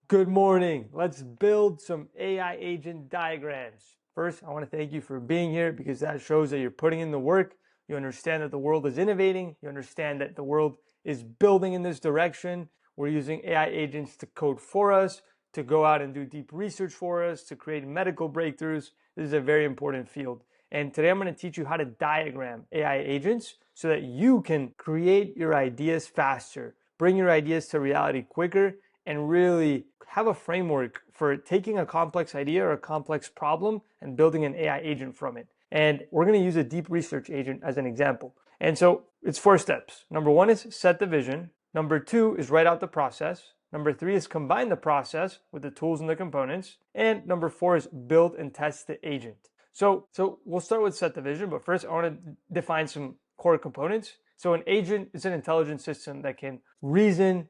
Good morning. Let's build some AI agent diagrams. First, I want to thank you for being here because that shows that you're putting in the work. You understand that the world is innovating. You understand that the world is building in this direction. We're using AI agents to code for us, to go out and do deep research for us, to create medical breakthroughs. This is a very important field. And today I'm going to teach you how to diagram AI agents so that you can create your ideas faster, bring your ideas to reality quicker, and really have a framework for taking a complex idea or a complex problem and building an AI agent from it. And we're going to use a deep research agent as an example. And so it's 4 steps. Number 1 is set the vision. Number 2 is write out the process. Number 3 is combine the process with the tools and the components. And number 4 is build and test the agent. So we'll start with set the vision, but first I want to define some core components. So an agent is an intelligent system that can reason,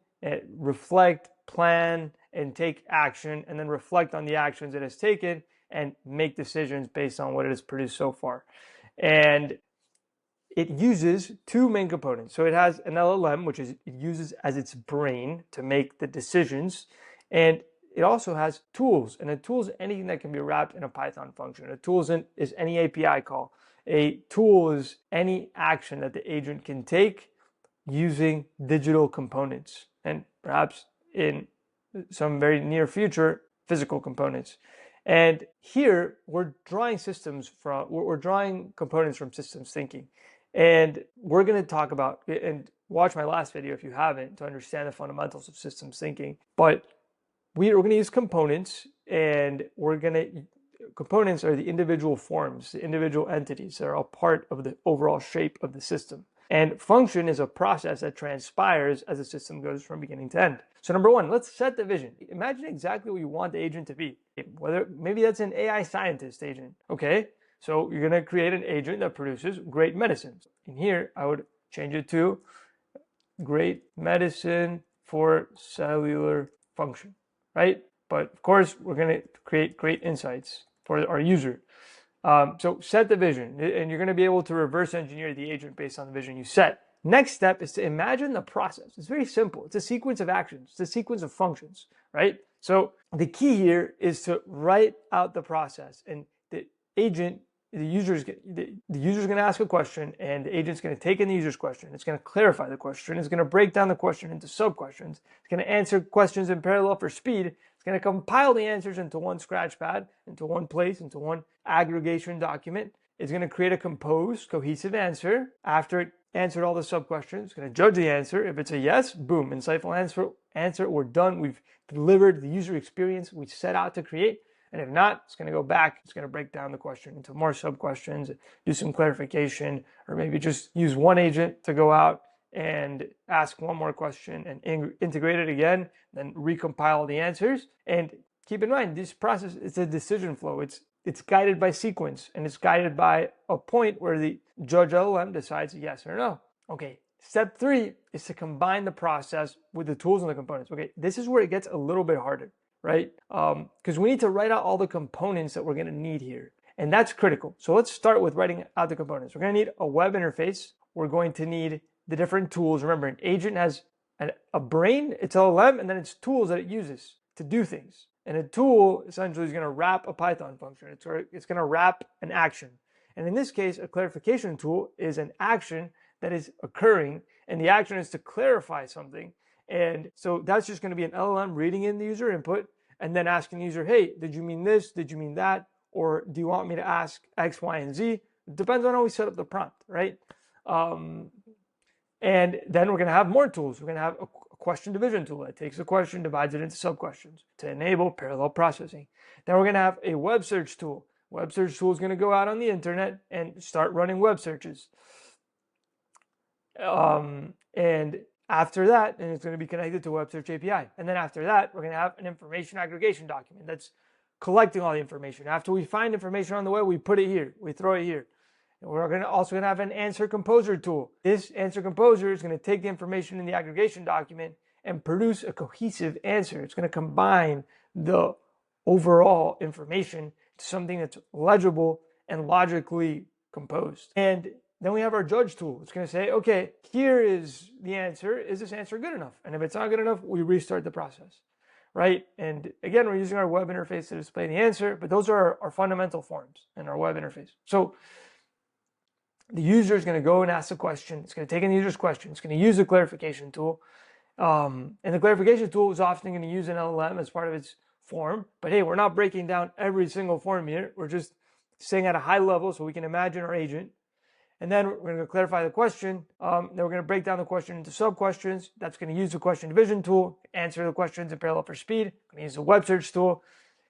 reflect, plan, and take action, and then reflect on the actions it has taken and make decisions based on what it has produced so far. And it uses 2 main components. So it has an LLM, which it uses as its brain to make the decisions, and it also has tools. And a tool is anything that can be wrapped in a Python function. A tool is any API call. A tool is any action that the agent can take using digital components, and perhaps in some very near future, physical components. And here we're drawing components from systems thinking. And we're going to talk about, and watch my last video if you haven't, to understand the fundamentals of systems thinking. But we're going to use components, and components are the individual forms, the individual entities that are a part of the overall shape of the system. And function is a process that transpires as the system goes from beginning to end. So number 1, let's set the vision. Imagine exactly what you want the agent to be. Maybe that's an AI scientist agent. Okay, so you're going to create an agent that produces great medicines. In here, I would change it to great medicine for cellular function, right? But of course, we're going to create great insights for our user. So set the vision, and you're going to be able to reverse engineer the agent based on the vision you set. Next step is to imagine the process. It's very simple. It's a sequence of actions. It's a sequence of functions, right? So the key here is to write out the process, and the agent, the user's going to ask a question, and the agent's going to take in the user's question. It's going to clarify the question. It's going to break down the question into sub-questions. It's going to answer questions in parallel for speed. It's going to compile the answers into one scratchpad, into one place, into one aggregation document. It's going to create a composed, cohesive answer. After it answered all the sub-questions, it's going to judge the answer. If it's a yes, boom, insightful answer, we're done. We've delivered the user experience we set out to create. And if not, it's going to go back. It's going to break down the question into more sub-questions, do some clarification, or maybe just use one agent to go out and ask one more question and integrate it again, then recompile the answers. And keep in mind, this process is a decision flow. It's guided by sequence, and it's guided by a point where the judge LLM decides yes or no. Okay, step 3 is to combine the process with the tools and the components. Okay, this is where it gets a little bit harder, right? Because we need to write out all the components that we're going to need here, and that's critical. So let's start with writing out the components. We're going to need a web interface. We're going to need the different tools. Remember, an agent has a brain, its LLM, and then its tools that it uses to do things. And a tool essentially is going to wrap a Python function. It's going to wrap an action. And in this case, a clarification tool is an action that is occurring, and the action is to clarify something. And so that's just going to be an LLM reading in the user input and then asking the user, hey, did you mean this? Did you mean that? Or do you want me to ask X, Y, and Z? It depends on how we set up the prompt, right? And then we're going to have more tools. We're going to have a question division tool that takes a question, divides it into sub-questions to enable parallel processing. Then we're going to have a web search tool. Web search tool is going to go out on the internet and start running web searches. And after that, and it's going to be connected to Web Search API. And then after that, we're going to have an information aggregation document that's collecting all the information. After we find information on the web, we put it here, we throw it here. And we're also going to have an answer composer tool. This answer composer is going to take the information in the aggregation document and produce a cohesive answer. It's going to combine the overall information to something that's legible and logically composed. And then we have our judge tool. It's going to say, okay, here is the answer. Is this answer good enough? And if it's not good enough, we restart the process, right? And again, we're using our web interface to display the answer, but those are our fundamental forms in our web interface. So the user is going to go and ask a question. It's going to take in the user's question. It's going to use a clarification tool. And the clarification tool is often going to use an LLM as part of its form. But hey, we're not breaking down every single form here. We're just saying at a high level so we can imagine our agent. And then we're going to clarify the question. Then we're going to break down the question into sub-questions. That's going to use the question division tool, answer the questions in parallel for speed. Going to use the web search tool.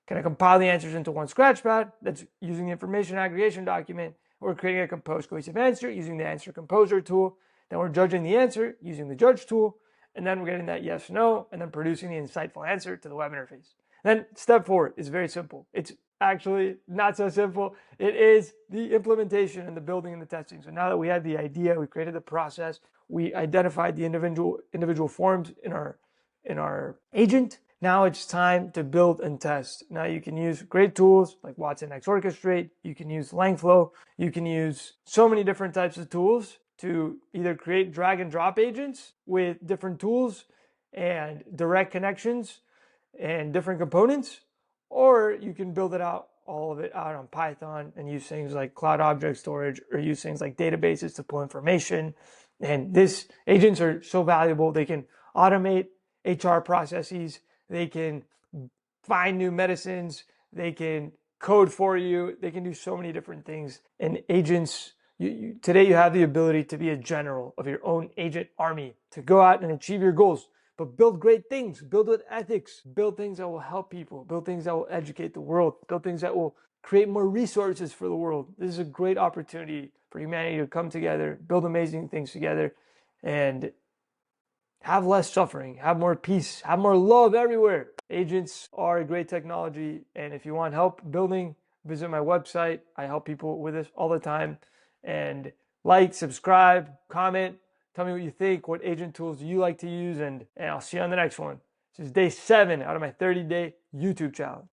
Going to compile the answers into one scratchpad. That's using the information aggregation document. We're creating a composed cohesive answer using the answer composer tool. Then we're judging the answer using the judge tool. And then we're getting that yes, no, and then producing the insightful answer to the web interface. Then step 4 is very simple. It's actually not so simple. It is the implementation and the building and the testing. So now that we had the idea, we created the process, we identified the individual forms in our agent. Now it's time to build and test. Now you can use great tools like watsonx Orchestrate. You can use Langflow. You can use so many different types of tools to either create drag and drop agents with different tools and direct connections and different components, or you can build it out, all of it out on Python and use things like cloud object storage or use things like databases to pull information. And these agents are so valuable. They can automate HR processes. They can find new medicines. They can code for you. They can do so many different things. And agents, today you have the ability to be a general of your own agent army, to go out and achieve your goals. But build great things, build with ethics, build things that will help people, build things that will educate the world, build things that will create more resources for the world. This is a great opportunity for humanity to come together, build amazing things together, and have less suffering, have more peace, have more love everywhere. Agents are a great technology, and if you want help building, visit my website. I help people with this all the time. And like, subscribe, comment. Tell me what you think. What agent tools do you like to use? And I'll see you on the next one. This is day 7 out of my 30-day YouTube challenge.